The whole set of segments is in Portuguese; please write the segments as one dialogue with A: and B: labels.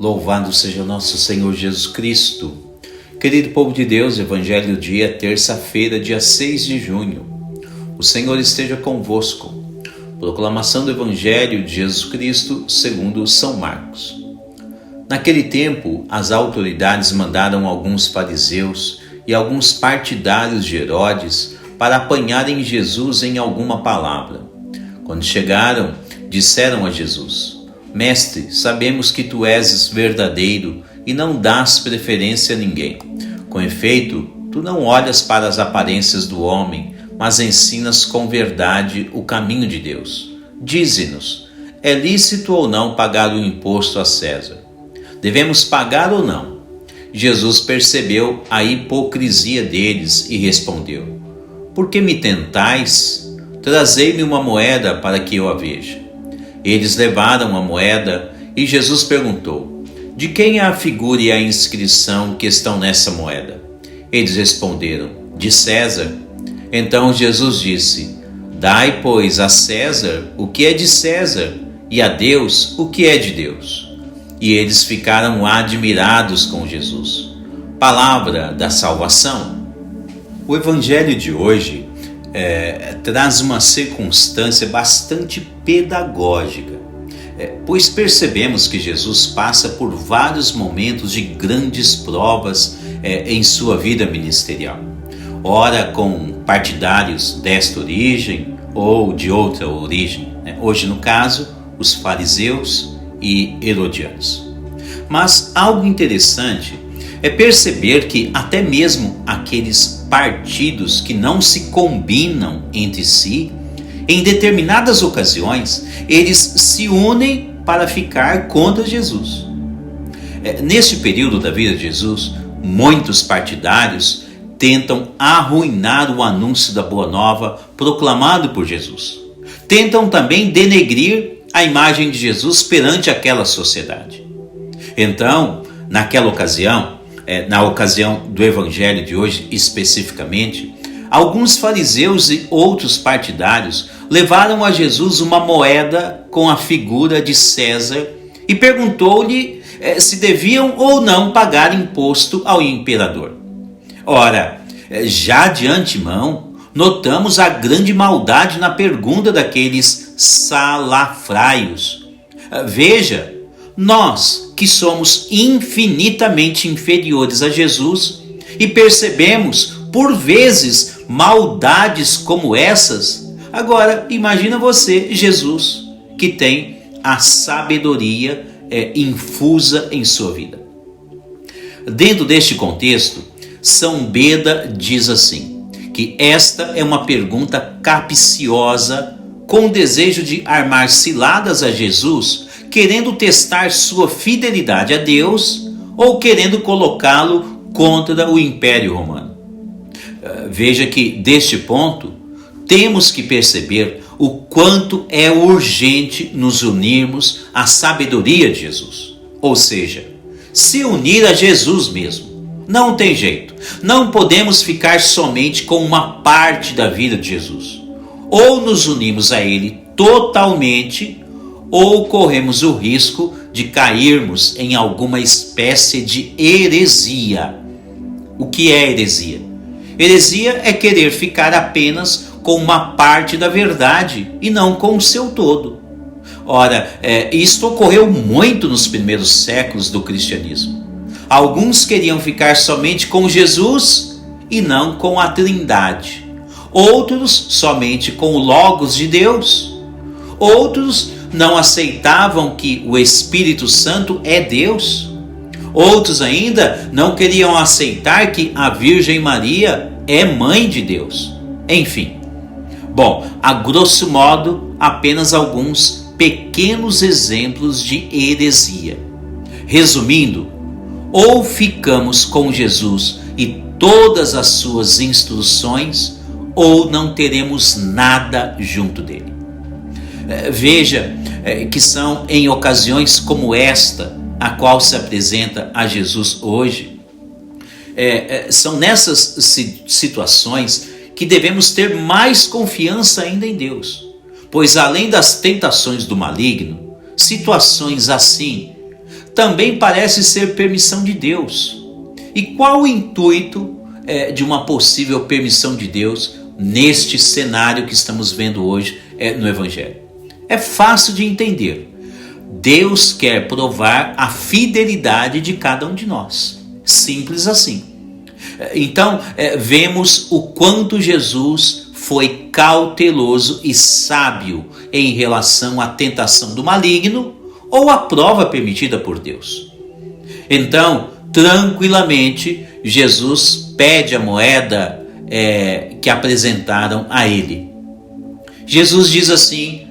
A: Louvado seja nosso Senhor Jesus Cristo. Querido povo de Deus, Evangelho do dia, terça-feira, dia 6 de junho. O Senhor esteja convosco. Proclamação do Evangelho de Jesus Cristo segundo São Marcos. Naquele tempo, as autoridades mandaram alguns fariseus e alguns partidários de Herodes para apanharem Jesus em alguma palavra. Quando chegaram, disseram a Jesus: Mestre, sabemos que tu és verdadeiro e não dás preferência a ninguém. Com efeito, tu não olhas para as aparências do homem, mas ensinas com verdade o caminho de Deus. Dize-nos, é lícito ou não pagar o imposto a César? Devemos pagar ou não? Jesus percebeu a hipocrisia deles e respondeu: Por que me tentais? Trazei-me uma moeda para que eu a veja. Eles levaram a moeda e Jesus perguntou: De quem é a figura e a inscrição que estão nessa moeda? Eles responderam: De César. Então Jesus disse: Dai, pois, a César o que é de César e a Deus o que é de Deus. E eles ficaram admirados com Jesus. Palavra da salvação. O evangelho de hoje traz uma circunstância bastante pedagógica, pois percebemos que Jesus passa por vários momentos de grandes provas em sua vida ministerial. Ora com partidários desta origem ou de outra origem, hoje no caso, os fariseus e herodianos. Mas algo interessante é perceber que até mesmo aqueles partidos que não se combinam entre si, em determinadas ocasiões, eles se unem para ficar contra Jesus. Neste período da vida de Jesus, muitos partidários tentam arruinar o anúncio da Boa Nova proclamado por Jesus. Tentam também denegrir a imagem de Jesus perante aquela sociedade. Então, naquela ocasião, na ocasião do evangelho de hoje especificamente, alguns fariseus e outros partidários levaram a Jesus uma moeda com a figura de César e perguntou-lhe se deviam ou não pagar imposto ao imperador. Ora, já de antemão, notamos a grande maldade na pergunta daqueles salafraios. Veja, nós que somos infinitamente inferiores a Jesus e percebemos por vezes maldades como essas, agora imagina você, Jesus, que tem a sabedoria infusa em sua vida. Dentro deste contexto, São Beda diz assim, que esta é uma pergunta capciosa com o desejo de armar ciladas a Jesus, querendo testar sua fidelidade a Deus ou querendo colocá-lo contra o Império Romano. Veja que, deste ponto, temos que perceber o quanto é urgente nos unirmos à sabedoria de Jesus. Ou seja, se unir a Jesus mesmo. Não tem jeito. Não podemos ficar somente com uma parte da vida de Jesus. Ou nos unimos a Ele totalmente, ou corremos o risco de cairmos em alguma espécie de heresia. O que é heresia? Heresia é querer ficar apenas com uma parte da verdade e não com o seu todo. Ora, isto ocorreu muito nos primeiros séculos do cristianismo. Alguns queriam ficar somente com Jesus e não com a Trindade. Outros somente com o Logos de Deus. Outros não aceitavam que o Espírito Santo é Deus. Outros ainda não queriam aceitar que a Virgem Maria é mãe de Deus. Enfim, bom, a grosso modo, apenas alguns pequenos exemplos de heresia. Resumindo, ou ficamos com Jesus e todas as suas instruções, ou não teremos nada junto dele. Veja que são em ocasiões como esta, a qual se apresenta a Jesus hoje, são nessas situações que devemos ter mais confiança ainda em Deus, pois além das tentações do maligno, situações assim também parece ser permissão de Deus. E qual o intuito de uma possível permissão de Deus neste cenário que estamos vendo hoje no Evangelho? É fácil de entender. Deus quer provar a fidelidade de cada um de nós. Simples assim. Então, vemos o quanto Jesus foi cauteloso e sábio em relação à tentação do maligno ou à prova permitida por Deus. Então, tranquilamente, Jesus pede a moeda que apresentaram a ele. Jesus diz assim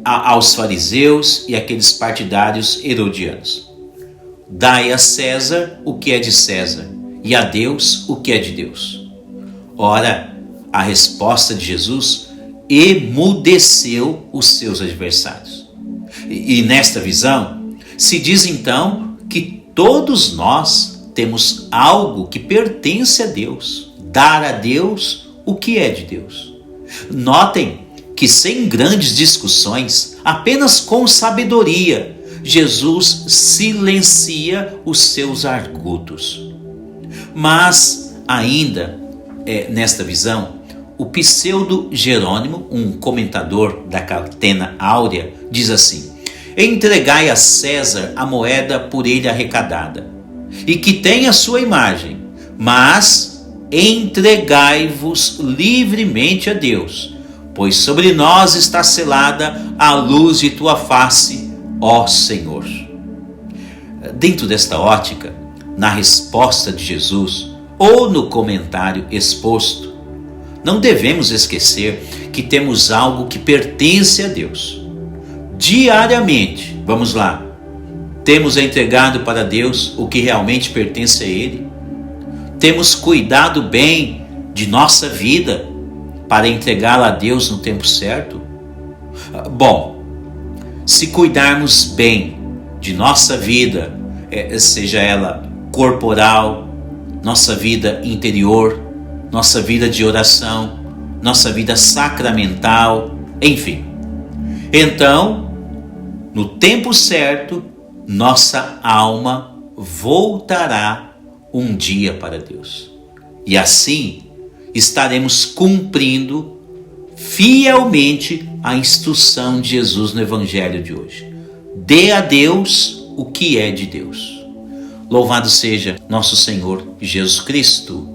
A: aos fariseus e aqueles partidários herodianos: dai a César o que é de César e a Deus o que é de Deus. Ora, a resposta de Jesus emudeceu os seus adversários. E nesta visão, se diz então que todos nós temos algo que pertence a Deus, dar a Deus o que é de Deus. Notem que sem grandes discussões, apenas com sabedoria, Jesus silencia os seus argutos. Mas ainda nesta visão, o pseudo Jerônimo, um comentador da Catena Áurea, diz assim: entregai a César a moeda por ele arrecadada, e que tem a sua imagem, mas entregai-vos livremente a Deus, pois sobre nós está selada a luz de tua face, ó Senhor. Dentro desta ótica, na resposta de Jesus ou no comentário exposto, não devemos esquecer que temos algo que pertence a Deus. Diariamente, vamos lá, temos entregado para Deus o que realmente pertence a Ele? Temos cuidado bem de nossa vida para entregá-la a Deus no tempo certo? Bom, se cuidarmos bem de nossa vida, seja ela corporal, nossa vida interior, nossa vida de oração, nossa vida sacramental, enfim. Então, no tempo certo, nossa alma voltará um dia para Deus. E assim, estaremos cumprindo fielmente a instrução de Jesus no Evangelho de hoje. Dê a Deus o que é de Deus. Louvado seja nosso Senhor Jesus Cristo.